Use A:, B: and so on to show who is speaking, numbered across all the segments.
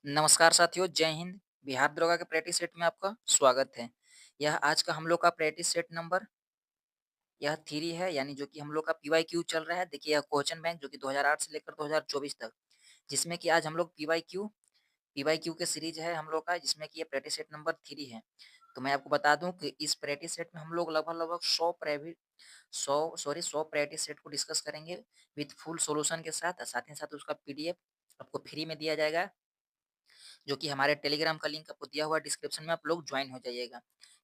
A: नमस्कार साथियों, जय हिंद। बिहार दरोगा के प्रैक्टिस सेट में आपका स्वागत है। यह आज का हम लोग का प्रैक्टिस सेट नंबर यह 3 है, यानी जो कि हम लोग का पीवाईक्यू चल रहा है। देखिए यह क्वेश्चन बैंक जो कि 2008 से लेकर 2024 तक, जिसमें कि आज हम लोग पीवाईक्यू के सीरीज है हम लोग का, जिसमें कि ये प्रैक्टिस सेट नंबर 3 है। तो मैं आपको बता दूं कि इस प्रैक्टिस सेट में हम लोग लगभग 100 प्रैक्टिस सेट को डिस्कस करेंगे विथ फुल सॉल्यूशन के साथ। साथ ही साथ उसका पीडीएफ आपको फ्री में दिया जाएगा, जो कि हमारे टेलीग्राम का लिंक आपको दिया हुआ है डिस्क्रिप्शन में, आप लोग ज्वाइन हो जाइएगा।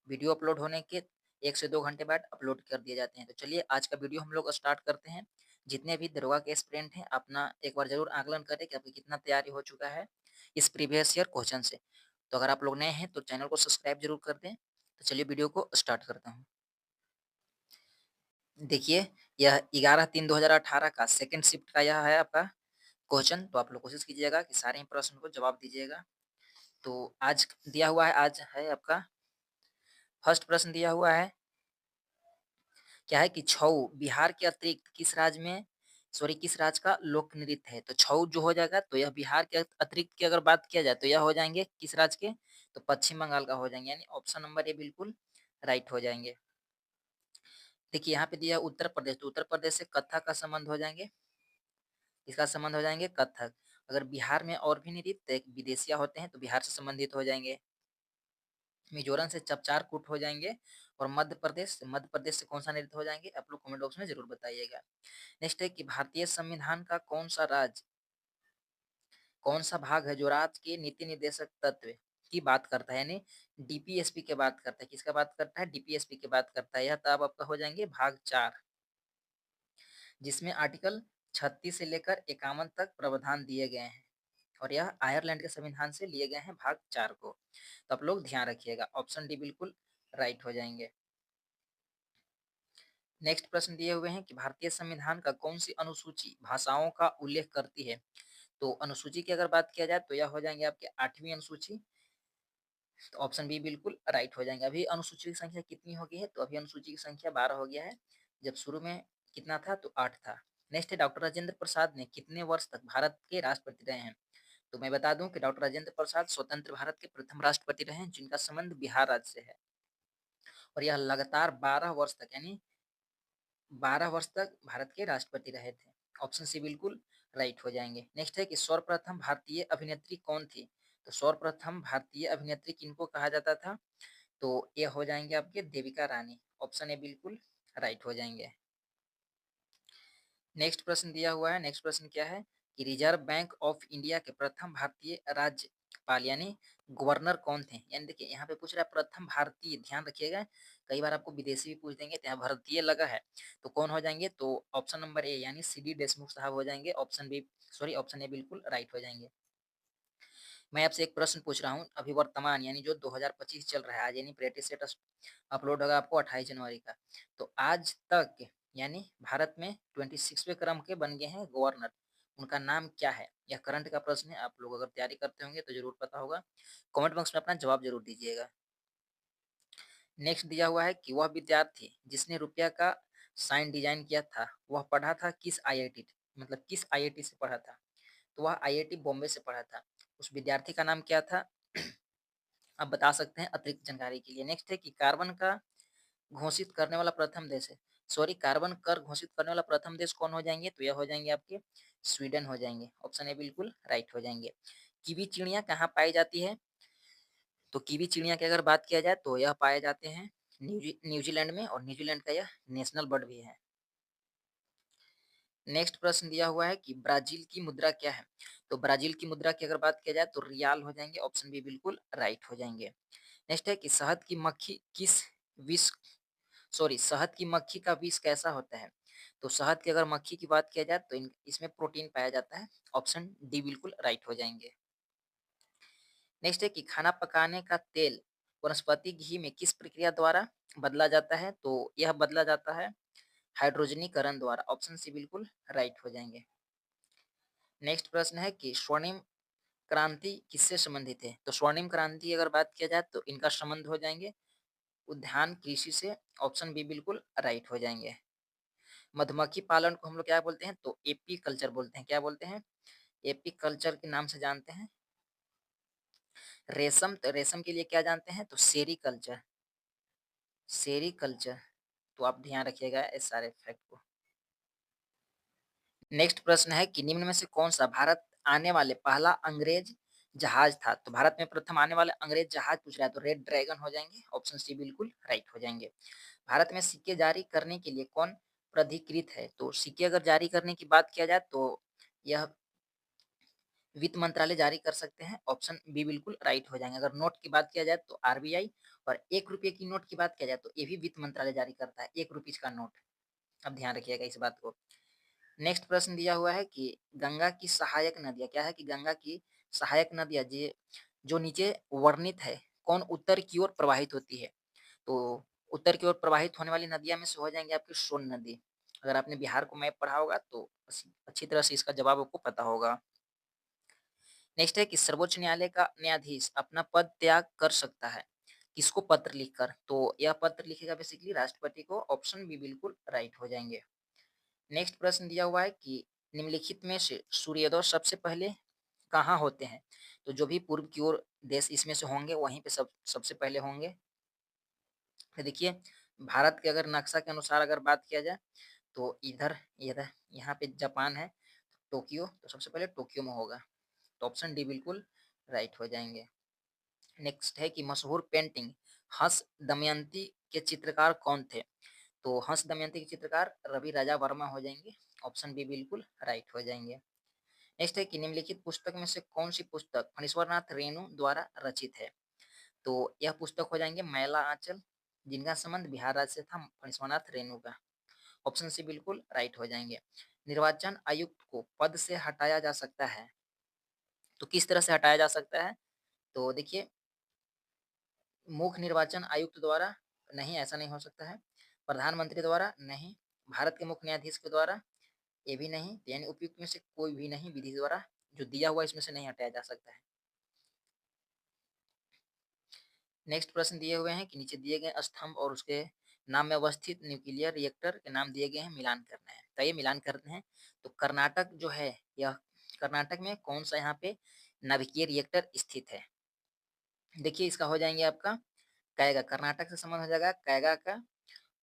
A: वीडियो अपलोड होने के 1 से 2 घंटे बाद अपलोड कर दिए जाते हैं। तो चलिए आज का वीडियो हम लोग स्टार्ट करते हैं। जितने भी दरोगा के एस्पिरेंट हैं, अपना एक बार जरूर आकलन करें कि आपकी कितना तैयारी हो चुका है इस प्रीवियस ईयर क्वेश्चन से। तो अगर आप लोग नए हैं तो चैनल को सब्सक्राइब जरूर कर दें। तो चलिए वीडियो को स्टार्ट करता हूँ। देखिए यह 11/3/2018 का सेकंड शिफ्ट का यह है आपका क्वेश्चन। तो आप लोग कोशिश कीजिएगा कि सारे ही प्रश्न को जवाब दीजिएगा। तो आज दिया हुआ है, आज है आपका फर्स्ट प्रश्न दिया हुआ है। क्या है कि छऊ बिहार के अतिरिक्त किस राज्य का लोक नृत्य है। तो छऊ जो हो जाएगा, तो यह बिहार के अतिरिक्त की अगर बात किया जाए तो यह हो जाएंगे किस राज्य के, तो पश्चिम बंगाल का हो जाएंगे, यानी ऑप्शन नंबर ए बिल्कुल राइट हो जाएंगे। देखिए यहाँ पे दिया उत्तर प्रदेश, तो उत्तर प्रदेश से कथक का संबंध हो जाएंगे, इसका संबंध हो जाएंगे कथक। अगर बिहार में और भी नृत्य विदेशिया होते हैं तो बिहार से संबंधित हो जाएंगे। मिजोरम से चपचार कूट हो जाएंगे। और मध्य प्रदेश से कौन सा नृत्य हो जाएंगे, आप लोग कमेंट बॉक्स में जरूर बताइएगा। नेक्स्ट है कि भारतीय संविधान का कौन सा भाग है जो राज्य के नीति निर्देशक तत्व की बात करता है, यानी डीपीएसपी के बात करता है। किसका बात करता है, डीपीएसपी की बात करता है। यह तब आपका हो जाएंगे भाग 4, जिसमें आर्टिकल 36 से लेकर 51 तक प्रावधान दिए गए हैं। और यह आयरलैंड के संविधान से लिए गए हैं भाग 4 को। तो आप लोग ध्यान रखिएगा, ऑप्शन डी बिल्कुल राइट हो जाएंगे। नेक्स्ट प्रश्न दिए हुए हैं कि भारतीय संविधान का कौन सी अनुसूची भाषाओं का उल्लेख करती है। तो अनुसूची की अगर बात किया जाए तो यह हो जाएंगे आपके 8वीं अनुसूची। तो ऑप्शन बी बिल्कुल राइट हो जाएंगे। अभी अनुसूची की संख्या कितनी हो गई है, तो अभी अनुसूची की संख्या 12 हो गया है। जब शुरू में कितना था, तो 8 था। नेक्स्ट है डॉक्टर राजेंद्र प्रसाद ने कितने वर्ष तक भारत के राष्ट्रपति रहे हैं। तो मैं बता दूं कि डॉक्टर राजेंद्र प्रसाद स्वतंत्र भारत के प्रथम राष्ट्रपति रहे हैं, जिनका संबंध बिहार राज्य से है। और यह लगातार 12 वर्ष तक, यानी 12 वर्ष तक भारत के राष्ट्रपति रहे थे। ऑप्शन सी बिल्कुल राइट हो जाएंगे। नेक्स्ट है कि सर्वप्रथम भारतीय अभिनेत्री कौन थी। तो सर्वप्रथम भारतीय अभिनेत्री किनको कहा जाता था, तो ये हो जाएंगे आपके देविका रानी। ऑप्शन ए बिल्कुल राइट हो जाएंगे। नेक्स्ट प्रश्न दिया हुआ है। नेक्स्ट प्रश्न क्या है कि रिजर्व बैंक ऑफ इंडिया के प्रथम भारतीय राज्यपाल यानी गवर्नर कौन थे। यानी देखिए यहाँ पे पूछ रहा है प्रथम भारतीय, ध्यान रखिएगा। कई बार आपको विदेशी भी पूछ देंगे, तो यहाँ भारतीय लगा है तो कौन हो जाएंगे, तो ऑप्शन नंबर ए यानी सी डी देशमुख साहब हो जाएंगे। ऑप्शन ए बिल्कुल राइट हो जाएंगे। मैं आपसे एक प्रश्न पूछ रहा हूँ, अभी वर्तमान यानी जो 2025 चल रहा है आज, यानी प्रैक्टिस सेट अपलोड होगा आपको 28 जनवरी का। तो आज तक यानी भारत में 26वें क्रम के बन गए हैं गवर्नर, उनका नाम क्या है। यह करंट का प्रश्न है, आप लोग अगर तैयारी करते होंगे तो जरूर पता होगा। कमेंट बॉक्स में अपना जवाब जरूर दीजिएगा। नेक्स्ट दिया हुआ है कि वह विद्यार्थी जिसने रुपया का साइन डिजाइन किया था वह पढ़ा था किस आईआईटी, मतलब किस आईआईटी से पढ़ा था। तो वह आईआईटी बॉम्बे से पढ़ा था। उस विद्यार्थी का नाम क्या था, आप बता सकते हैं अतिरिक्त जानकारी के लिए। नेक्स्ट है कि कार्बन का घोषित करने वाला प्रथम देश है, सॉरी कार्बन कर घोषित करने वाला प्रथम देश कौन हो जाएंगे, तो यह हो जाएंगे आपके स्वीडन हो जाएंगे। ऑप्शन ए बिल्कुल राइट हो जाएंगे। कीवी चिड़िया कहाँ पाई जाती है। तो कीवी चिड़िया की अगर बात किया जाए तो यह पाए जाते हैं न्यूजीलैंड में, और न्यूजीलैंड का यह नेशनल बर्ड भी है। नेक्स्ट प्रश्न दिया हुआ है कि ब्राजील की मुद्रा क्या है। तो ब्राजील की मुद्रा की अगर बात किया जाए तो रियाल हो जाएंगे। ऑप्शन बी बिल्कुल राइट हो जाएंगे। नेक्स्ट है कि शहद की मक्खी का विष कैसा होता है। तो शहद की अगर मक्खी की बात किया जाए तो इसमें प्रोटीन पाया जाता है। ऑप्शन डी बिल्कुल राइट हो जाएंगे। नेक्स्ट है कि खाना पकाने का तेल वनस्पति घी में किस प्रक्रिया द्वारा बदला जाता है। तो यह बदला जाता है हाइड्रोजनीकरण द्वारा। ऑप्शन सी बिल्कुल राइट हो जाएंगे। नेक्स्ट प्रश्न है कि स्वर्णिम क्रांति किससे संबंधित है। तो स्वर्णिम क्रांति की अगर बात किया जाए तो इनका संबंध हो जाएंगे उद्यान कृषि से। ऑप्शन बी बिल्कुल राइट हो जाएंगे। मधुमक्खी पालन को हम लोग क्या बोलते हैं, तो एपी कल्चर बोलते हैं। क्या बोलते हैं, एपी कल्चर के नाम से जानते हैं। रेशम, तो रेशम के लिए क्या जानते हैं? तो सेरीकल्चर, सेरीकल्चर। तो आप ध्यान रखिएगा इस सारे फैक्ट को। नेक्स्ट प्रश्न है कि निम्न में से कौन-सा भारत आने वाले पहला अंग्रेज जहाज था? तो भारत में प्रथम आने वाला अंग्रेज जहाज पूछ रहा है, तो रेड ड्रैगन हो जाएँगे, ऑप्शन सी बिल्कुल राइट हो जाएँगे। भारत में सिक्के जारी करने के लिए कौन प्राधिकृत है? तो सिक्के अगर जारी करने की बात किया जाए तो यह वित्त मंत्रालय जारी कर सकते हैं, ऑप्शन बी बिल्कुल राइट हो जाएँगे। अगर नोट की बात किया जाए तो आरबीआई, और ₹1 की नोट की बात किया जाए तो ये भी वित्त मंत्रालय जारी करता है, ₹1 का नोट। अब ध्यान रखिएगा इस बात को। नेक्स्ट प्रश्न दिया हुआ है कि गंगा की सहायक नदियाँ, क्या है कि गंगा की सहायक नदियाँ जो नीचे वर्णित है, कौन उत्तर की ओर प्रवाहित होती है? तो उत्तर की ओर प्रवाहित होने वाली नदियाँ में से हो जाएँगी आपकी सोन नदी। अगर आपने बिहार को मैप पढ़ा होगा तो अच्छी तरह से इसका जवाब आपको पता होगा। नेक्स्ट है कि सर्वोच्च न्यायालय का न्यायाधीश अपना पद त्याग कर सकता है, किसको पत्र लिखकर? तो यह पत्र लिखेगा बेसिकली राष्ट्रपति को, ऑप्शन बी बिल्कुल राइट हो जाएँगे। नेक्स्ट प्रश्न दिया हुआ है कि निम्नलिखित में से सूर्योदय सबसे पहले कहाँ होते हैं? तो जो भी पूर्व की ओर देश इसमें से होंगे वहीं पे सबसे पहले होंगे। तो देखिए, भारत के अगर नक्शा के अनुसार अगर बात किया जाए तो इधर यहाँ पे जापान है, टोक्यो, तो सबसे पहले टोक्यो में होगा। तो ऑप्शन डी बिल्कुल राइट हो जाएँगे। नेक्स्ट है कि मशहूर पेंटिंग हंस दमयंती के चित्रकार कौन थे? तो हंस दमयंती के चित्रकार रवि राजा वर्मा हो जाएँगे, ऑप्शन बी बिल्कुल राइट हो जाएँगे। नेक्स्ट है कि निम्नलिखित पुस्तक में से कौन-सी पुस्तक फणीश्वरनाथ रेणु द्वारा रचित है? तो यह पुस्तक हो जाएँगे मैला आंचल, जिनका संबंध बिहार राज्य से था फणीश्वरनाथ रेणु का। ऑप्शन सी बिल्कुल राइट हो जाएँगे। निर्वाचन आयुक्त को पद से हटाया जा सकता है, तो किस तरह से हटाया जा सकता है? तो देखिए, मुख्य निर्वाचन आयुक्त द्वारा नहीं, ऐसा नहीं हो सकता है। प्रधानमंत्री द्वारा नहीं, भारत के मुख्य न्यायाधीश के द्वारा ये भी नहीं, यानी उपयुक्त में से कोई भी नहीं, विधि द्वारा जो दिया हुआ इसमें से नहीं हटाया जा सकता है। नेक्स्ट प्रश्न दिए हुए हैं कि नीचे दिए गए स्तंभ और उसके नाम में अवस्थित न्यूक्लियर रिएक्टर के नाम दिए गए हैं, मिलान करना है। तो ये मिलान करते हैं। तो कर्नाटक जो है, यह कर्नाटक में कौन सा यहाँ पे नाभिकीय रिएक्टर स्थित है? देखिए, इसका हो जाएंगे आपका कैगा, कर्नाटक से संबंध हो जाएगा कैगा का।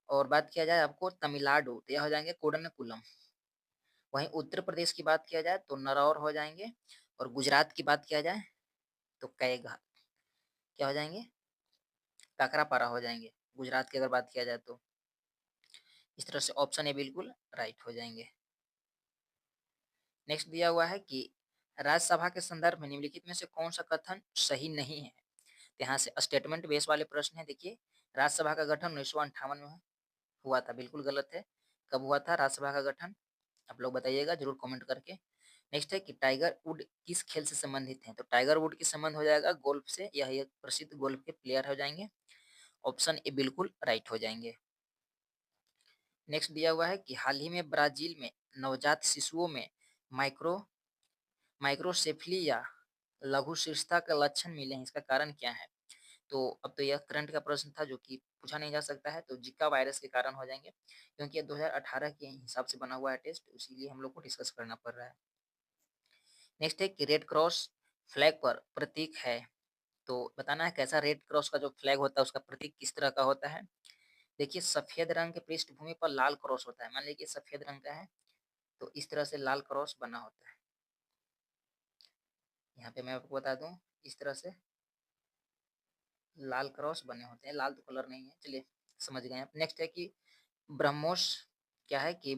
A: और बात किया जाए आपको तमिलनाडु, तो यह हो जाएंगे कोडनकुलम। वहीं उत्तर प्रदेश की बात किया जाए तो नरौर हो जाएंगे। और गुजरात की बात किया जाए तो कैगा, क्या हो जाएंगे? काकरापारा हो जाएंगे, गुजरात की अगर बात किया जाए तो। इस तरह से ऑप्शन ए बिल्कुल राइट हो जाएंगे। नेक्स्ट दिया हुआ है कि राज्यसभा के संदर्भ में निम्नलिखित में से कौन सा कथन सही नहीं है? तो यहाँ से स्टेटमेंट बेस वाले प्रश्न है। देखिए, राज्यसभा का गठन 1958 में हुआ था, बिल्कुल गलत है। कब हुआ था राज्यसभा का गठन? आप लोग बताइएगा जरूर कमेंट करके। नेक्स्ट है कि टाइगर वुड किस खेल से संबंधित हैं? तो टाइगर वुड की संबंध हो जाएगा गोल्फ से, यह एक प्रसिद्ध गोल्फ के प्लेयर हो जाएंगे, ऑप्शन ए बिल्कुल राइट हो जाएंगे। नेक्स्ट दिया हुआ है कि हाल ही में ब्राजील में नवजात शिशुओं में माइक्रो माइक्रोसेफली या लघु शीर्षता का लक्षण मिले हैं, इसका कारण क्या है? तो अब तो यह करंट का प्रश्न था जो कि पूछा नहीं जा सकता है, तो जिका वायरस के कारण हो जाएंगे, क्योंकि ये 2018 के हिसाब से बना हुआ है टेस्ट, इसीलिए हम लोग को डिस्कस करना पड़ रहा है। नेक्स्ट है कि रेड क्रॉस फ्लैग पर प्रतीक है, तो बताना है कैसा रेड क्रॉस का जो फ्लैग होता है उसका प्रतीक किस तरह का होता है? देखिए, सफेद रंग के पृष्ठभूमि पर लाल क्रॉस होता है। मान लीजिए सफेद रंग का है तो इस तरह से लाल क्रॉस बना होता है। यहाँ पे मैं आपको बता दूं, इस तरह से लाल क्रॉस बने होते हैं। लाल तो कलर नहीं है, चलिए समझ गए आप। नेक्स्ट है कि ब्रह्मोस, क्या है कि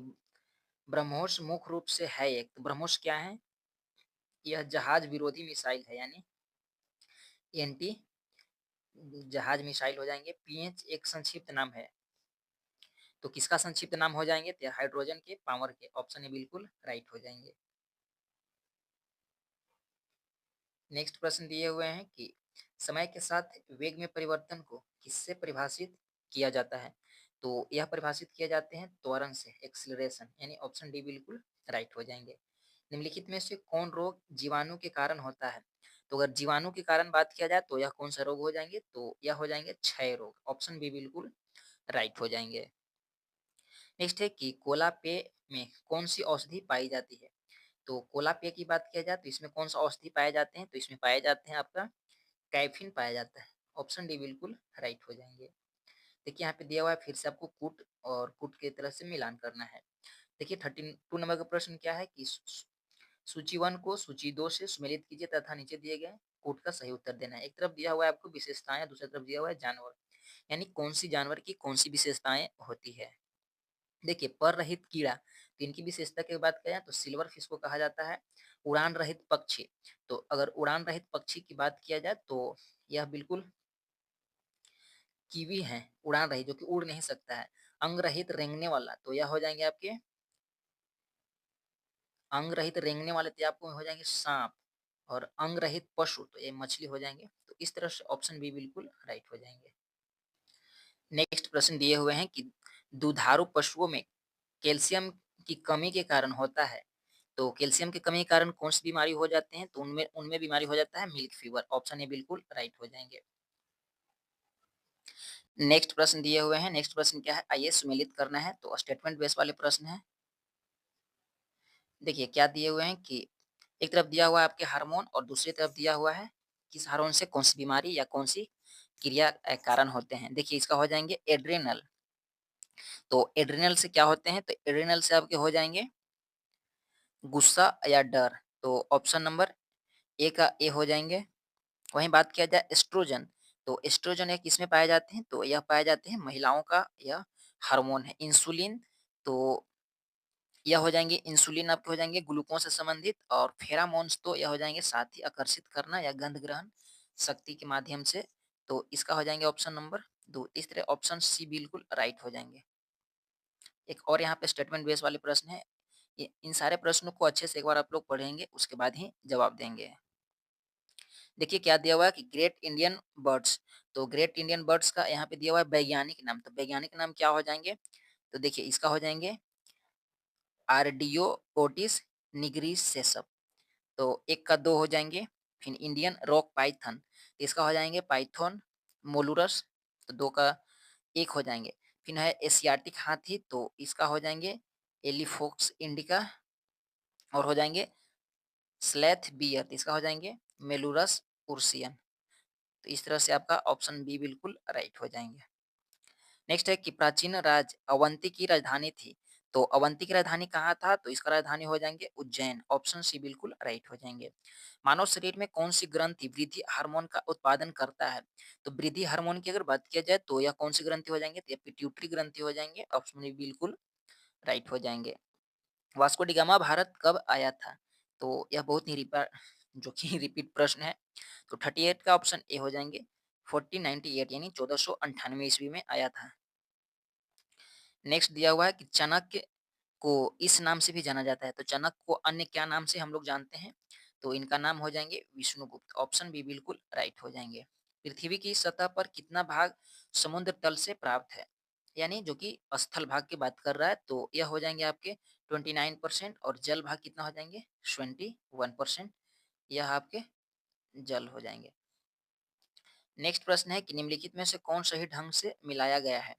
A: ब्रह्मोस मुख्य रूप से है एक, तो ब्रह्मोस क्या है? यह जहाज विरोधी मिसाइल है, यानी एंटी जहाज मिसाइल हो जाएंगे। पीएच एक संक्षिप्त नाम है, तो किसका संक्षिप्त नाम हो जाएंगे? तो हाइड्रोजन के पावर के, ऑप्शन ए बिल्कुल राइट हो जाएंगे। नेक्स्ट प्रश्न दिए हुए हैं कि समय के साथ वेग में परिवर्तन को किससे परिभाषित किया जाता है? तो यह परिभाषित किए जाते हैं त्वरण से, एक्सीलरेशन, यानी ऑप्शन डी बिल्कुल राइट हो जाएंगे। निम्नलिखित में से कौन रोग जीवाणु के कारण होता है? तो अगर जीवाणु के कारण बात किया जाए तो यह कौन सा रोग हो जाएंगे? तो यह हो जाएंगे क्षय रोग, ऑप्शन बी बिल्कुल राइट हो जाएंगे। नेक्स्ट है कि कोला पे में कौन सी औषधि पाई जाती है? तो कोला पे की बात किया जाए तो इसमें कौन सा औषधि पाए जाते हैं? तो इसमें पाए जाते हैं आपका कैफीन पाया जाता है। ऑप्शन डी बिल्कुल राइट हो जाएँगे। देखिए यहाँ पे दिया हुआ है, फिर से आपको कूट और कूट की तरह से मिलान करना है। देखिए 32 नंबर का प्रश्न क्या है कि सूची 1 को सूची 2 से सुमेलित कीजिए तथा नीचे दिए गए कोट का सही उत्तर देना है। एक तरफ दिया हुआ है आपको विशेषताएँ, दूसरी तरफ दिया हुआ है जानवर। यानी कौन-सी जानवर की कौन-सी विशेषताएँ होती है। देखिए पर रहित कीड़ा, तो इनकी विशेषता की बात करें तो सिल्वर फिश को कहा जाता है। उड़ान रहित पक्षी, तो अगर उड़ान रहित पक्षी की बात किया जाए तो यह बिल्कुल कीवी है, उड़ान रहित जो कि उड़ नहीं सकता है। अंग रहित रेंगने वाला, तो यह हो जाएँगे आपके अंग रहित रेंगने वाले, तो आपको हो जाएँगे साँप। और अंग रहित पशु, तो ये मछली हो जाएँगे। तो इस तरह से ऑप्शन बी बिल्कुल राइट हो जाएँगे। नेक्स्ट प्रश्न दिए हुए हैं कि दुधारू पशुओं में कैल्शियम की कमी के कारण होता है। तो कैल्शियम की कमी के कारण कौन-सी बीमारी हो जाते हैं? तो उनमें उनमें बीमारी हो जाता है मिल्क फीवर। ऑप्शन ए बिल्कुल राइट हो जाएँगे। नेक्स्ट प्रश्न दिए हुए हैं, नेक्स्ट प्रश्न क्या है? आइए सुमेलित करना है, तो स्टेटमेंट बेस वाले प्रश्न हैं। देखिए क्या दिए हुए हैं कि एक तरफ दिया हुआ है आपके हार्मोन और दूसरी तरफ दिया हुआ है किस हार्मोन से कौन-सी बीमारी या कौन-सी क्रिया कारण होते हैं। देखिए इसका हो जाएँगे एड्रेनल। तो एड्रेनल से क्या होते हैं? तो एड्रेनल से आपके हो जाएँगे गुस्सा या डर। तो ऑप्शन नंबर ए का ए हो जाएँगे। वहीं बात किया जाए एस्ट्रोजन, तो एस्ट्रोजन ये किसमें पाए जाते हैं? तो यह पाए जाते हैं महिलाओं का यह हार्मोन है। इंसुलिन, तो यह हो जाएँगे इंसुलिन आपके हो जाएँगे ग्लूकोज़ से संबंधित। और फेरामोन्स, तो यह हो जाएँगे साथी आकर्षित करना या गंध ग्रहण शक्ति के माध्यम से। तो इसका हो जाएँगे ऑप्शन नंबर 2। इस तरह ऑप्शन सी बिल्कुल राइट हो जाएँगे। एक और यहाँ पे स्टेटमेंट बेस वाले प्रश्न हैं। ये इन सारे प्रश्नों को अच्छे से एक बार आप लोग पढ़ेंगे, उसके बाद ही जवाब देंगे। देखिए क्या दिया हुआ है कि ग्रेट इंडियन बर्ड्स, तो ग्रेट इंडियन बर्ड्स का यहाँ पे दिया हुआ है वैज्ञानिक नाम, तो वैज्ञानिक नाम क्या हो जाएँगे? तो देखिए इसका हो जाएँगे आरडियो ओटिस निग्रिसेसम। तो एक का 2 हो जाएँगे, फिर इंडियन रॉक पाइथन, तो इसका हो जाएँगे पाइथन मोलुरस, तो 2 का 1 हो जाएँगे। फिर है एशियाटिक हाथी, तो इसका हो जाएँगे एलिफोक्स इंडिका। और हो जाएँगे स्लैथ बियर, तो इसका हो जाएँगे मेलुरस उर्सियन। तो इस तरह से आपका ऑप्शन बी बिल्कुल राइट हो जाएँगे। नेक्स्ट है कि प्राचीन राज्य अवंती की राजधानी थी। तो अवंती की राजधानी कहाँ था? तो इसका राजधानी हो जाएँगे उज्जैन। ऑप्शन सी बिल्कुल राइट हो जाएँगे। मानव शरीर में कौन-सी ग्रंथि वृद्धि हार्मोन का उत्पादन करता है? तो वृद्धि हार्मोन की अगर बात किया जाए तो यह कौन-सी ग्रंथि हो जाएँगे? तो ये पिट्यूटरी ग्रंथि हो जाएँगे। ऑप्शन बी बिल्कुल राइट हो जाएँगे। वास्को डी गामा भारत कब आया था? तो यह बहुत ही जो कि रिपीट प्रश्न है। तो 38 का ऑप्शन ए हो जाएँगे। 1498 यानी 1498 ईस्वी में आया था। नेक्स्ट दिया हुआ है कि चाणक्य को इस नाम से भी जाना जाता है, तो चाणक्य को अन्य क्या नाम से हम लोग जानते हैं? तो इनका नाम हो जाएँगे विष्णुगुप्त। ऑप्शन बी बिल्कुल राइट हो जाएँगे। पृथ्वी की सतह पर कितना भाग समुद्र तल से प्राप्त है? यानी जो कि स्थल भाग की बात कर रहा है, तो यह हो जाएँगे आपके 29% और जल भाग कितना हो जाएँगे? 21%। यह आपके जल हो जाएँगे। नेक्स्ट प्रश्न है कि निम्नलिखित में से कौन सही ढंग से मिलाया गया है?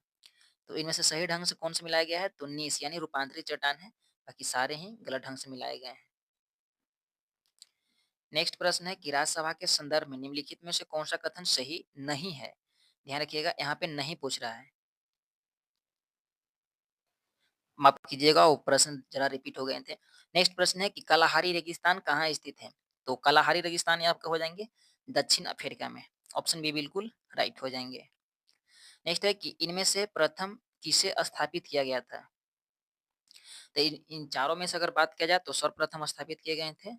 A: तो इनमें से सही ढंग से कौन सा मिलाया गया है? तो नीस यानी रूपांतरित चट्टान है, बाकी सारे ही गलत ढंग से मिलाए गए हैं। नेक्स्ट प्रश्न है कि राज्यसभा के संदर्भ में निम्नलिखित में से कौन सा कथन सही नहीं है? ध्यान रखिएगा यहाँ पे नहीं पूछ रहा है। माफ कीजिएगा वो प्रश्न जरा रिपीट हो गए थे। नेक्स्ट प्रश्न है कि kalahari रेगिस्तान कहाँ स्थित है? तो kalahari रेगिस्तान ये आपका हो जाएँगे दक्षिण अफ्रीका में। ऑप्शन बी बिल्कुल राइट हो जाएँगे। नेक्स्ट है कि इनमें से प्रथम किसे स्थापित किया गया था? तो इन इन चारों में से अगर बात किया जाए तो सर्वप्रथम स्थापित किए गए थे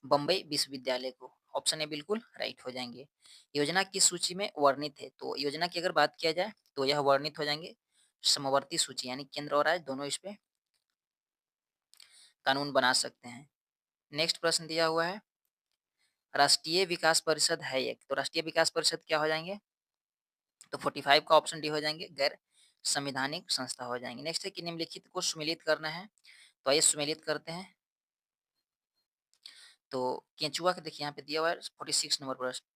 A: बम्बई विश्वविद्यालय को। ऑप्शन ए बिल्कुल राइट हो जाएँगे। योजना किस सूची में वर्णित है? तो योजना की अगर बात किया जाए तो यह वर्णित हो जाएँगे समवर्ती सूची, यानी केंद्र और राज्य दोनों इस पे कानून बना सकते हैं। नेक्स्ट प्रश्न दिया हुआ है, राष्ट्रीय विकास परिषद है एक, तो राष्ट्रीय विकास परिषद क्या हो जाएँगे? तो 45 का ऑप्शन डी हो जाएँगे, गैर संवैधानिक संस्था हो जाएँगे। नेक्स्ट है कि निम्नलिखित को सुमेलित करना है, तो आइए सुमेलित करते हैं। तो केंचुआ का देखिए यहाँ पे दिया हुआ है 46 नंबर प्रश्न।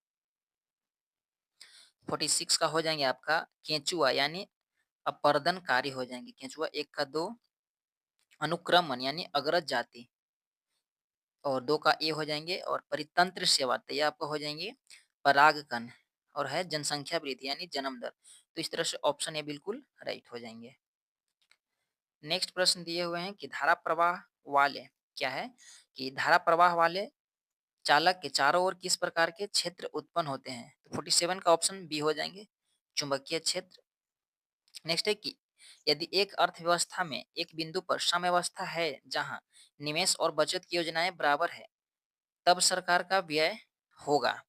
A: 46 का हो जाएँगे आपका केंचुआ यानी अपरदनकारी हो जाएँगे। केंचुआ 1 का 2 अनुक्रमण यानी अग्रज जाति, और 2 का ए हो जाएँगे और परितंत्र सेवा, तो ये आपका हो जाएँगे परागकण और है जनसंख्या वृद्धि यानी जन्म दर। तो इस तरह से ऑप्शन ए बिल्कुल राइट हो जाएँगे। नेक्स्ट प्रश्न दिए हुए हैं कि धारा प्रवाह वाले क्या है कि धारा प्रवाह वाले चालक के चारों ओर किस प्रकार के क्षेत्र उत्पन्न होते हैं? तो 47 का ऑप्शन बी हो जाएँगे, चुंबकीय क्षेत्र। नेक्स्ट है कि यदि एक अर्थव्यवस्था में एक बिंदु पर समव्यवस्था है जहां निवेश और बचत की योजनाएं बराबर है, तब सरकार का व्यय होगा।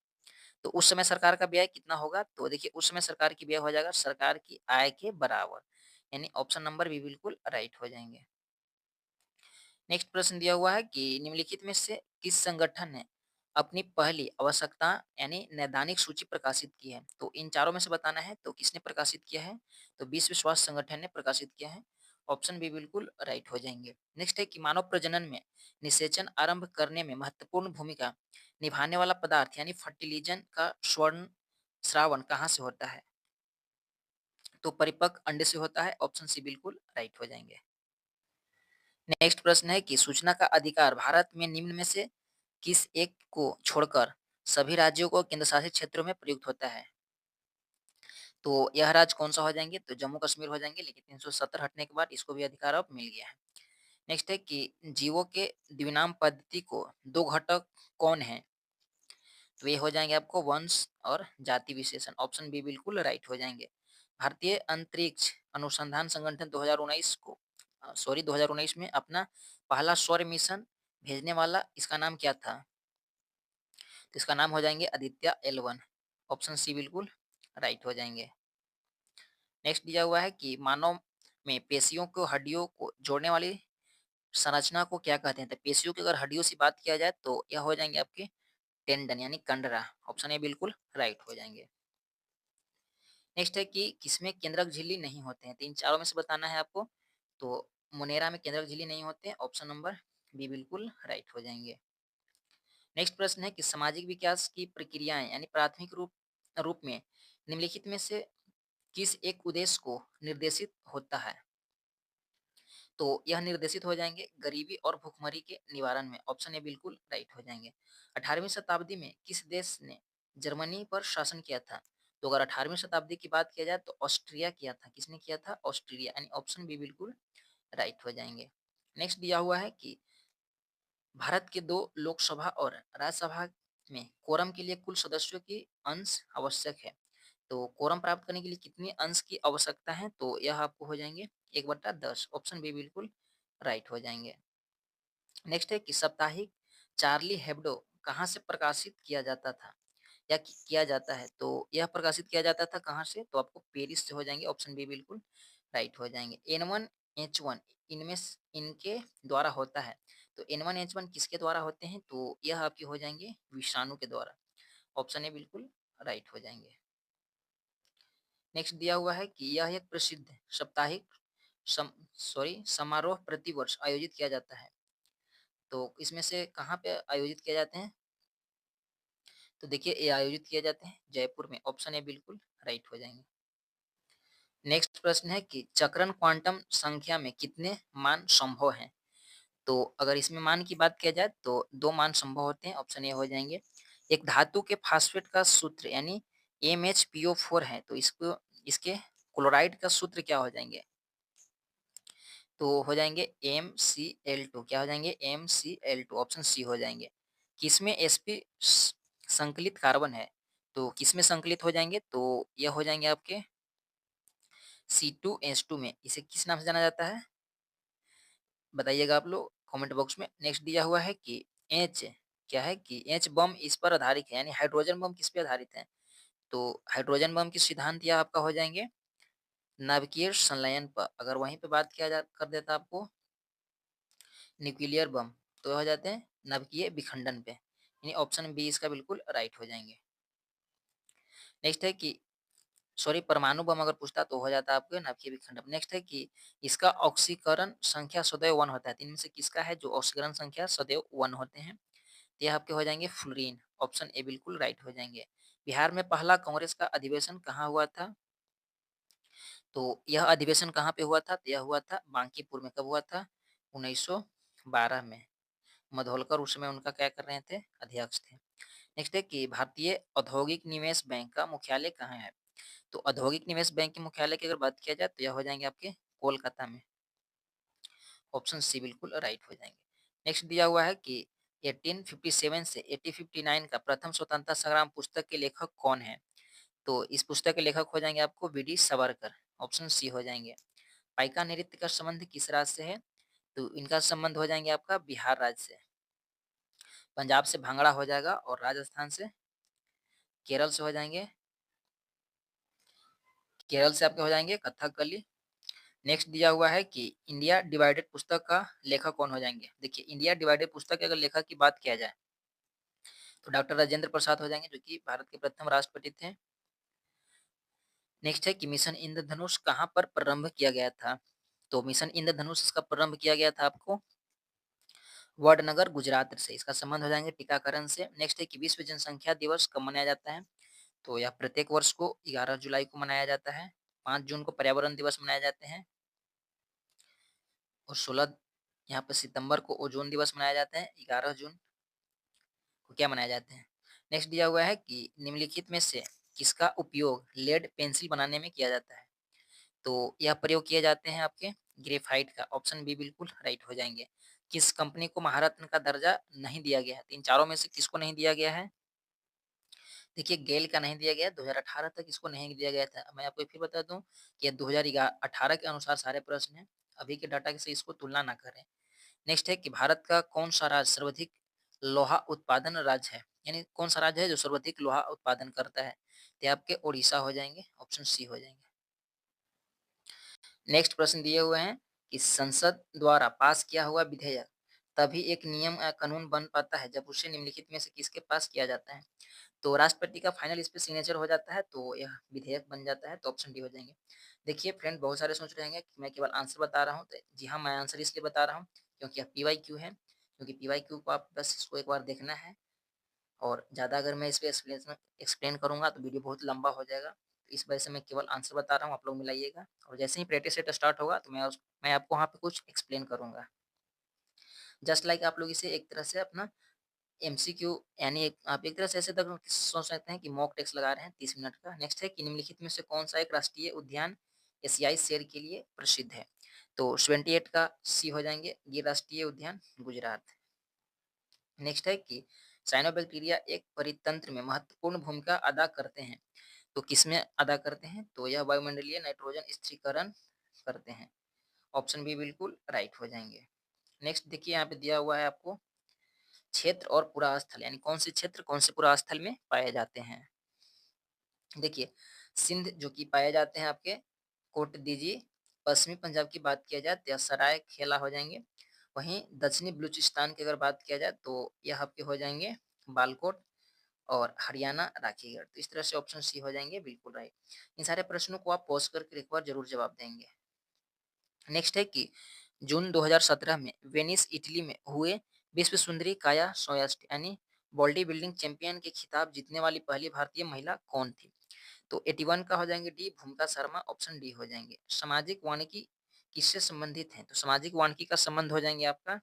A: तो उस समय सरकार का व्यय कितना होगा? तो देखिए उस समय सरकार की व्यय हो जाएगा सरकार की आय के बराबर, यानी ऑप्शन नंबर बी बिल्कुल राइट हो जाएंगे। नेक्स्ट प्रश्न दिया हुआ है कि निम्नलिखित में से किस संगठन ने अपनी पहली आवश्यकता यानी नैदानिक सूची प्रकाशित की है? तो इन चारों में से बताना है तो किसने प्रकाशित किया है? तो विश्व स्वास्थ्य संगठन ने प्रकाशित किया है। ऑप्शन बी बिल्कुल राइट हो जाएंगे। नेक्स्ट है कि मानव प्रजनन में निषेचन आरंभ करने में महत्वपूर्ण भूमिका निभाने वाला पदार्थ यानी फर्टिलिजन का स्वर्ण श्रावण कहाँ से होता है? तो परिपक्व अंडे से होता है। ऑप्शन सी बिल्कुल राइट हो जाएंगे। नेक्स्ट प्रश्न है कि सूचना का अधिकार भारत में निम्न में से किस एक को छोड़कर सभी राज्यों को केंद्रशासित क्षेत्रों में प्रयुक्त होता है? तो यह राज्य कौन-सा हो जाएँगे? तो जम्मू कश्मीर हो जाएँगे, लेकिन 370 हटने के बाद इसको भी अधिकार अब मिल गया है। नेक्स्ट है कि जीवों के द्विनाम पद्धति को 2 घटक कौन हैं? तो ये हो जाएँगे आपको वंश और जाति विशेषण। ऑप्शन बी बिल्कुल राइट हो जाएँगे। भारतीय अंतरिक्ष अनुसंधान संगठन 2019 में अपना पहला सौर मिशन भेजने वाला इसका नाम क्या था? तो इसका नाम हो जाएँगे आदित्य L1। ऑप्शन सी बिल्कुल राइट हो जाएँगे। नेक्स्ट दिया हुआ है कि मानव में पेशियों को हड्डियों को जोड़ने वाली संरचना को क्या कहते हैं? तो पेशियों की अगर हड्डियों से बात किया जाए तो यह हो जाएँगे आपके टेंडन यानी कंडरा। ऑप्शन ए बिल्कुल राइट हो जाएँगे। नेक्स्ट है कि किसमें केंद्रक झिल्ली नहीं होते हैं? तो इन चारों में से बताना है आपको। तो मुनेरा में केंद्रक झिल्ली नहीं होते हैं। ऑप्शन नंबर बी बिल्कुल राइट हो जाएँगे। नेक्स्ट प्रश्न है कि सामाजिक विकास की प्रक्रियाएँ यानी प्राथमिक रूप रूप में निम्नलिखित में से किस एक उद्देश्य को निर्देशित होता है? तो यह निर्देशित हो जाएँगे गरीबी और भुखमरी के निवारण में। ऑप्शन ए बिल्कुल राइट हो जाएँगे। 18वीं शताब्दी में किस देश ने जर्मनी पर शासन किया था? तो अगर 18वीं शताब्दी की बात किया जाए तो ऑस्ट्रिया किया था। किसने किया था? ऑस्ट्रेलिया यानी ऑप्शन बी बिल्कुल राइट हो जाएँगे। नेक्स्ट दिया हुआ है कि भारत के 2 लोकसभा और राज्यसभा में कोरम के लिए कुल सदस्यों की अंश आवश्यक है। तो कोरम प्राप्त करने के लिए कितने अंश की आवश्यकता है? तो यह आपको हो जाएँगे 1/10। ऑप्शन बी बिल्कुल राइट हो जाएँगे। नेक्स्ट है कि साप्ताहिक चार्ली हेब्डो कहाँ से प्रकाशित किया जाता था या किया जाता है? तो यह प्रकाशित किया जाता था कहाँ से? तो आपको पेरिस से हो जाएँगे। ऑप्शन बी बिल्कुल राइट हो जाएँगे। N1 H1 इनके द्वारा होता है। तो N1 H1 किसके द्वारा होते हैं? तो यह आपके हो जाएँगे विषाणु के द्वारा। ऑप्शन ए बिल्कुल राइट हो जाएँगे। नेक्स्ट दिया हुआ है कि यह एक प्रसिद्ध साप्ताहिक सम समारोह प्रतिवर्ष आयोजित किया जाता है। तो इसमें से कहाँ पे आयोजित किए जाते हैं? तो देखिए ये आयोजित किए जाते हैं जयपुर में। ऑप्शन ए बिल्कुल राइट हो जाएँगे। नेक्स्ट प्रश्न है कि चक्रण क्वांटम संख्या में कितने मान संभव हैं? तो अगर इसमें मान की बात किया जाए तो 2 मान संभव होते हैं। ऑप्शन ए हो जाएँगे। एक धातु के फास्फेट का सूत्र यानी MHPO4 है, तो इसको इसके क्लोराइड का सूत्र क्या हो जाएँगे? तो हो जाएँगे MCl2। क्या हो जाएँगे? MCl2। ऑप्शन सी हो जाएँगे। किसमें sp संकलित कार्बन है? तो किसमें संकलित हो जाएँगे? तो ये हो जाएँगे आपके C2H2 में। इसे किस नाम से जाना जाता है? बताइएगा आप लोग कमेंट बॉक्स में। नेक्स्ट दिया हुआ है कि H क्या है कि H बम इस पर आधारित है यानी हाइड्रोजन बम किस पे आधारित है? तो हाइड्रोजन बम के सिद्धांत यह आपका हो जाएँगे नाभिकीय संलयन पर। अगर वहीं पे बात किया जा कर देता आपको न्यूक्लियर बम, तो हो जाते हैं नाभिकीय विखंडन पे। यानी ऑप्शन बी इसका बिल्कुल राइट हो जाएँगे। नेक्स्ट है कि परमाणु बम अगर पूछता तो हो जाता आपके नाभिकीय विखंडन। नेक्स्ट है कि इसका ऑक्सीकरण संख्या सदैव 1 होता है। तो इनमें से किसका है जो ऑक्सीकरण संख्या सदैव 1 होते हैं? तो ये आपके हो जाएँगे फ्लोरीन। ऑप्शन ए बिल्कुल राइट हो जाएँगे। बिहार में पहला कांग्रेस का अधिवेशन कहाँ हुआ था? तो यह अधिवेशन कहाँ पे हुआ था? तो यह हुआ था बांकीपुर में। कब हुआ था? 1912 में। मधोलकर उस समय उनका क्या कर रहे थे? अध्यक्ष थे। नेक्स्ट है कि भारतीय औद्योगिक निवेश बैंक का मुख्यालय कहाँ है? तो औद्योगिक निवेश बैंक के मुख्यालय की अगर बात किया जाए तो यह हो जाएंगे आपके कोलकाता में। ऑप्शन सी बिल्कुल राइट हो जाएंगे। नेक्स्ट दिया हुआ है कि 1857 से 1859 का प्रथम स्वतंत्रता संग्राम पुस्तक के लेखक कौन है? तो इस पुस्तक के लेखक हो जाएंगे आपको वी.डी. सावरकर। ऑप्शन सी हो जाएंगे। पाइका नृत्य का संबंध किस राज्य से है? तो इनका संबंध हो जाएंगे आपका बिहार राज्य से। पंजाब से भांगड़ा हो जाएगा और राजस्थान से केरल से हो जाएंगे। केरल से आपके हो जाएंगे कथकली। नेक्स्ट दिया हुआ है कि इंडिया डिवाइडेड पुस्तक का लेखक कौन हो जाएंगे? देखिए इंडिया डिवाइडेड पुस्तक के अगर लेखक की बात किया जाए तो डॉक्टर राजेंद्र प्रसाद हो जाएंगे, जो कि भारत के प्रथम राष्ट्रपति थे। नेक्स्ट है कि मिशन इंद्रधनुष कहाँ पर प्रारंभ किया गया था? तो मिशन इंद्रधनुष इसका प्रारंभ किया गया था आपको वडनगर गुजरात से। इसका संबंध हो जाएंगे टीकाकरण से। नेक्स्ट है कि विश्व जनसंख्या दिवस कब मनाया जाता है? तो यह प्रत्येक वर्ष को 11 जुलाई को मनाया जाता है। 5 जून को पर्यावरण दिवस मनाए जाते हैं और 16 यहाँ पर सितंबर को ओजोन दिवस मनाया जाता है। 11 जून को क्या मनाए जाते हैं? नेक्स्ट दिया हुआ है कि निम्नलिखित में से किसका उपयोग लेड पेंसिल बनाने में किया जाता है? तो यह प्रयोग किए जाते हैं आपके ग्रेफाइट का। ऑप्शन बी बिल्कुल राइट हो जाएंगे। किस कंपनी को महारत्न का दर्जा नहीं दिया गया है? तो इन चारों में से किसको नहीं दिया गया है? देखिए गेल का नहीं दिया गया, 2018 तक इसको नहीं दिया गया था। मैं आपको फिर बता दूं कि ये 2018 के अनुसार सारे प्रश्न हैं, अभी के डाटा से इसको तुलना ना करें। नेक्स्ट है कि भारत का कौन सा राज्य सर्वाधिक लोहा उत्पादन राज्य है? यानी कौन सा राज्य है जो सर्वाधिक लोहा उत्पादन करता है? तो ये आपके उड़ीसा हो जाएंगे। ऑप्शन सी हो जाएंगे। नेक्स्ट प्रश्न दिए हुए हैं कि संसद द्वारा पास किया हुआ विधेयक तभी एक नियम या कानून बन पाता है जब उसे निम्नलिखित में से किसके पास किया जाता है? तो राष्ट्रपति का फाइनल इस पे सिग्नेचर हो जाता है तो यह विधेयक बन जाता है। तो ऑप्शन डी हो जाएंगे। देखिए फ्रेंड, बहुत सारे सोच रहे हैं कि मैं केवल आंसर बता रहा हूँ, तो जी हाँ, मैं आंसर इसलिए बता रहा हूँ क्योंकि यह पीवाईक्यू है। क्योंकि पीवाईक्यू को आप बस इसको एक बार देखना है, और ज़्यादा अगर मैं इस पर एक्सप्लेन करूंगा तो वीडियो बहुत लंबा हो जाएगा। तो इस वजह से मैं केवल आंसर बता रहा हूँ, आप लोग मिलाइएगा। और जैसे ही प्रैक्टिस सेट स्टार्ट होगा तो मैं आपको वहाँ पे कुछ एक्सप्लेन करूंगा। जस्ट लाइक आप लोग इसे एक तरह से अपना एमसीक्यू, यानी आप एक तरह से ऐसे तक सोच सकते हैं कि मॉक टेस्ट लगा रहे हैं 30 मिनट का। नेक्स्ट है कि निम्नलिखित में से कौन सा एक राष्ट्रीय उद्यान एशियाई शेर के लिए प्रसिद्ध है? तो 78 का सी हो जाएंगे, ये राष्ट्रीय उद्यान गुजरात। नेक्स्ट है कि साइनोबैक्टीरिया एक परितंत्र में महत्वपूर्ण भूमिका अदा करते हैं, तो किसमें अदा करते हैं? तो यह वायुमंडलीय नाइट्रोजन स्थिरीकरण करते हैं। ऑप्शन बी बिल्कुल राइट हो जाएंगे। नेक्स्ट देखिए यहाँ पे दिया हुआ है आपको क्षेत्र और पुरास्थल, यानी कौन से क्षेत्र कौन से पुरास्थल में पाए जाते हैं। देखिए सिंध जो कि पाए जाते हैं आपके कोट दीजिए। पश्चिमी पंजाब की बात किया जाए तो यह सराय खेला हो जाएंगे। वहीं दक्षिणी बलूचिस्तान की अगर बात किया जाए तो यह आपके हो जाएंगे बालकोट। और हरियाणा राखीगढ़। तो इस तरह से ऑप्शन सी हो जाएंगे बिल्कुल राइट। इन सारे प्रश्नों को आप पॉज करके एक बार जरूर जवाब देंगे। नेक्स्ट है कि जून 2017 में वेनिस इटली में हुए विश्व सुंदरी काया सोयास्ट यानी बॉडी बिल्डिंग चैंपियन के खिताब जीतने वाली पहली भारतीय महिला कौन थी? तो 81 का हो जाएंगे डी भूमिका शर्मा। ऑप्शन डी हो जाएंगे। सामाजिक वानिकी किससे संबंधित है? तो सामाजिक वानिकी का संबंध हो जाएंगे आपका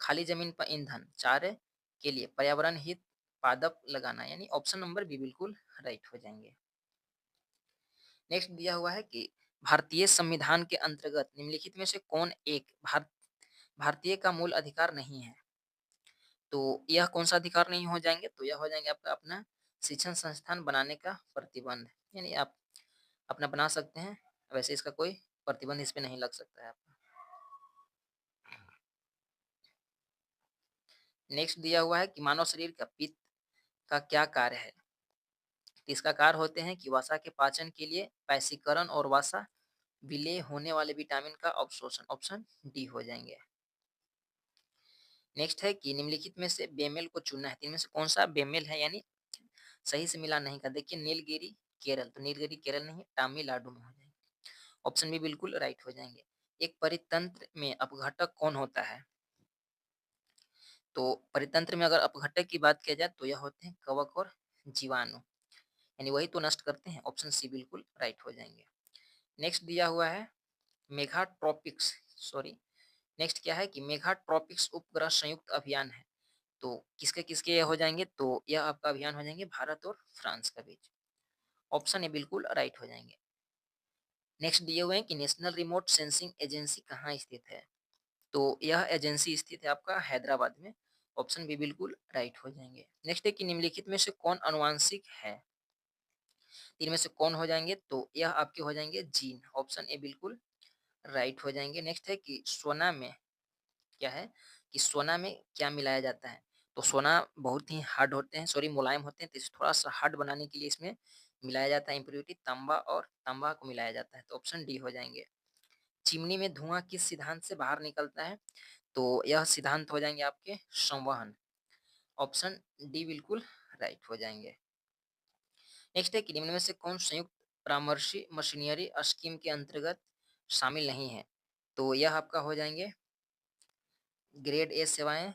A: खाली जमीन पर ईंधन चारे के लिए पर्यावरण हित पादप लगाना, यानी ऑप्शन नंबर बी बिल्कुल राइट हो जाएंगे। नेक्स्ट दिया हुआ है कि भारतीय संविधान के अंतर्गत निम्नलिखित में से कौन एक भारतीय का मूल अधिकार नहीं है? तो यह कौन सा अधिकार नहीं हो जाएंगे? तो यह हो जाएंगे आपका अपना शिक्षण संस्थान बनाने का प्रतिबंध, यानी आप अपना बना सकते हैं, वैसे इसका कोई प्रतिबंध इस पे नहीं लग सकता है आपका। नेक्स्ट दिया हुआ है कि मानव शरीर का पित्त का क्या कार्य है? तो इसका कार्य होते हैं कि वसा के पाचन के लिए पैसीकरण और वसा विलेय होने वाले विटामिन का अवशोषण। ऑप्शन डी हो जाएंगे। नेक्स्ट है कि निम्नलिखित में से बेमेल को चुनना है, इनमें से कौन सा बेमेल है, यानी सही से मिला नहीं का। देखिए नीलगिरी केरल, तो नीलगिरी केरल नहीं, तमिलनाडु में हो जाएंगे। ऑप्शन भी बिल्कुल राइट हो जाएंगे। एक परितंत्र में अपघटक कौन होता है? तो परितंत्र में अगर अपघटक की बात किया जाए तो यह होते हैं कवक और जीवाणु, यानी वही तो नष्ट करते हैं। ऑप्शन सी बिल्कुल राइट हो जाएंगे। नेक्स्ट दिया हुआ है मेघाट्रॉपिक्स, सॉरी, नेक्स्ट क्या है कि मेघाट्रॉपिक्स उपग्रह संयुक्त अभियान है। तो किसके-किसके हो जाएँगे? तो यह आपका अभियान हो जाएँगे भारत और फ्रांस के बीच। ऑप्शन ए बिल्कुल राइट हो जाएँगे। नेक्स्ट दिए हुए हैं कि नेशनल रिमोट सेंसिंग एजेंसी कहाँ स्थित है? तो यह एजेंसी स्थित है आपका हैदराबाद में। ऑप्शन बी बिल्कुल राइट हो जाएँगे। नेक्स्ट है कि निम्नलिखित में से कौन आनुवांशिक है? इनमें से कौन हो जाएँगे? तो यह आपके हो जाएँगे जीन। ऑप्शन ए बिल्कुल राइट हो जाएँगे। नेक्स्ट है कि सोना में क्या है कि सोना में क्या मिलाया जाता है? तो सोना बहुत ही हार्ड होते हैं, सॉरी मुलायम होते हैं, तो इसे थोड़ा-सा हार्ड बनाने के लिए इसमें मिलाया जाता है इम्प्योरिटी तांबा और तांबा को मिलाया जाता है। तो ऑप्शन डी हो जाएँगे। चिमनी में धुआँ किस सिद्धांत से बाहर निकलता है? तो यह सिद्धांत हो जाएँगे आपके संवहन। ऑप्शन डी बिल्कुल राइट हो जाएँगे। नेक्स्ट है कि निम्न में से कौन संयुक्त परामर्शी मशीनरी स्कीम के अंतर्गत शामिल नहीं है? तो यह आपका हो जाएँगे ग्रेड ए सेवाएँ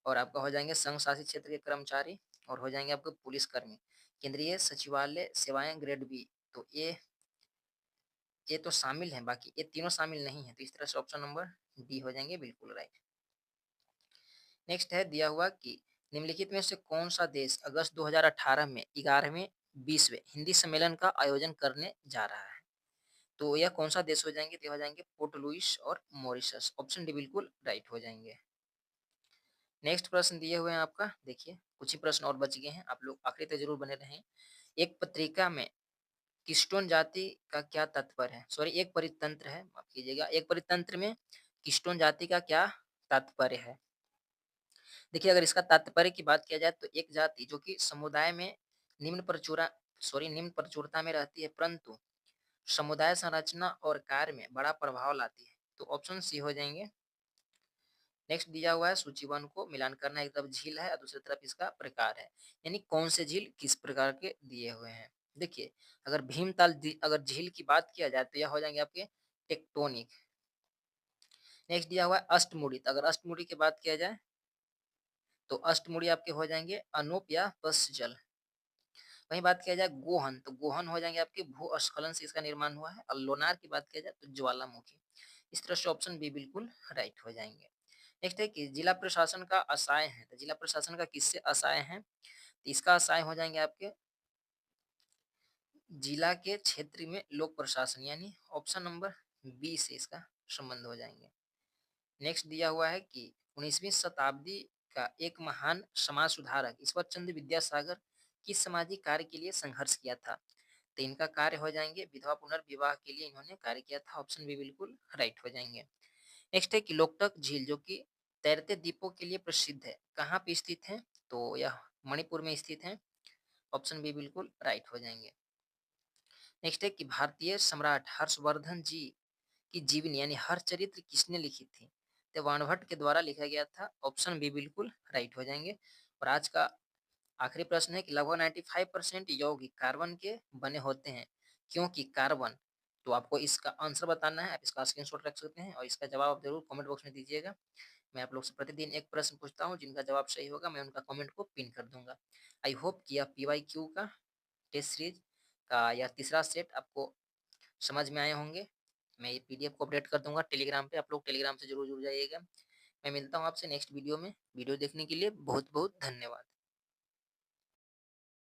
A: और आपका हो जाएँगे संघ शासित क्षेत्र के कर्मचारी और हो जाएँगे आपके पुलिसकर्मी। केंद्रीय सचिवालय सेवाएँ ग्रेड बी, तो ये तो शामिल हैं, बाकी ये तीनों शामिल नहीं हैं, तो इस तरह से ऑप्शन नंबर डी हो जाएँगे बिल्कुल राइट। नेक्स्ट है दिया हुआ कि निम्नलिखित में से कौन-सा देश अगस्त 2018 में 11वें विश्व हिंदी सम्मेलन का आयोजन करने जा रहा है? तो यह कौन-सा देश हो जाएँगे? तो ये हो जाएँगे पोर्ट लुइस और मॉरिशस। ऑप्शन डी बिल्कुल राइट हो जाएँगे। नेक्स्ट प्रश्न दिए हुए हैं आपका, देखिए कुछ ही प्रश्न और बच गए हैं, आप लोग आखिरी तक ज़रूर बने रहें। एक पत्रिका में किस्टोन जाति का क्या तात्पर्य है? सॉरी एक परितंत्र है, माफ़ कीजिएगा, एक परितंत्र में किस्टोन जाति का क्या तात्पर्य है? देखिए अगर इसका तात्पर्य की बात किया जाए तो एक जाति जो कि समुदाय में निम्न प्रचुरा निम्न प्रचुरता में रहती है, परंतु समुदाय संरचना और कार्य में बड़ा प्रभाव लाती है। तो ऑप्शन सी हो जाएँगे। नेक्स्ट दिया हुआ है सूची 1 को मिलान करना, एक तरफ झील है और दूसरी तरफ इसका प्रकार है। यानी कौन से झील किस प्रकार के दिए हुए हैं। देखिए अगर अगर झील की बात किया जाए तो यह हो जाएँगे आपके टेक्टोनिक। नेक्स्ट दिया हुआ है अष्टमुड़ी, तो अगर अष्टमुड़ी की बात किया जाए तो अष्टमुड़ी आपके हो जाएँगे अनूप या पश्चल। वहीं बात किया जाए गोहन, तो गोहन हो जाएँगे आपके भूस्खलन से इसका निर्माण हुआ है और लोनार की बात किया जाए तो ज्वालामुखी। इस तरह से ऑप्शन बी बिल्कुल राइट हो जाएँगे। नेक्स्ट है कि जिला प्रशासन का असाय है, तो जिला प्रशासन का किससे असाय है? तो इसका असाय हो जाएँगे आपके जिला के क्षेत्र में लोक प्रशासन, यानी ऑप्शन नंबर बी से इसका संबंध हो जाएँगे। नेक्स्ट दिया हुआ है कि 19वीं शताब्दी का एक महान समाज सुधारक ईश्वर चंद्र विद्यासागर किस सामाजिक कार्य के लिए संघर्ष किया था? तो इनका कार्य हो जाएँगे विधवा पुनर्विवाह के लिए इन्होंने कार्य किया था। ऑप्शन बी बिल्कुल राइट हो जाएँगे। नेक्स्ट है कि लोकटक झील जो कि तैरते द्वीपों के लिए प्रसिद्ध है, कहाँ पे स्थित है? तो यह मणिपुर में स्थित है। ऑप्शन बी बिल्कुल राइट हो जाएँगे। नेक्स्ट है कि भारतीय सम्राट हर्षवर्धन जी की जीवनी यानी हरचरित्र किसने लिखी थी? तो बाणभट्ट के द्वारा लिखा गया था। ऑप्शन बी बिल्कुल राइट हो जाएँगे। और आज का आखिरी प्रश्न है कि लगभग 95% यौगिक कार्बन के बने होते हैं, क्योंकि कार्बन, तो आपको इसका आंसर बताना है, आप इसका स्क्रीनशॉट रख सकते हैं और इसका जवाब आप ज़रूर कमेंट बॉक्स में दीजिएगा। मैं आप लोग से प्रतिदिन एक प्रश्न पूछता हूँ, जिनका जवाब सही होगा मैं उनका कमेंट को पिन कर दूँगा। आई होप कि यह पीवाईक्यू का टेस्ट सीरीज का यह तीसरा सेट आपको समझ में आए होंगे। मैं ये पीडीएफ को अपडेट कर दूँगा टेलीग्राम पे, आप लोग टेलीग्राम से ज़रूर जुड़ जाइएगा। मैं मिलता हूँ आपसे नेक्स्ट वीडियो में। वीडियो देखने के लिए बहुत-बहुत धन्यवाद।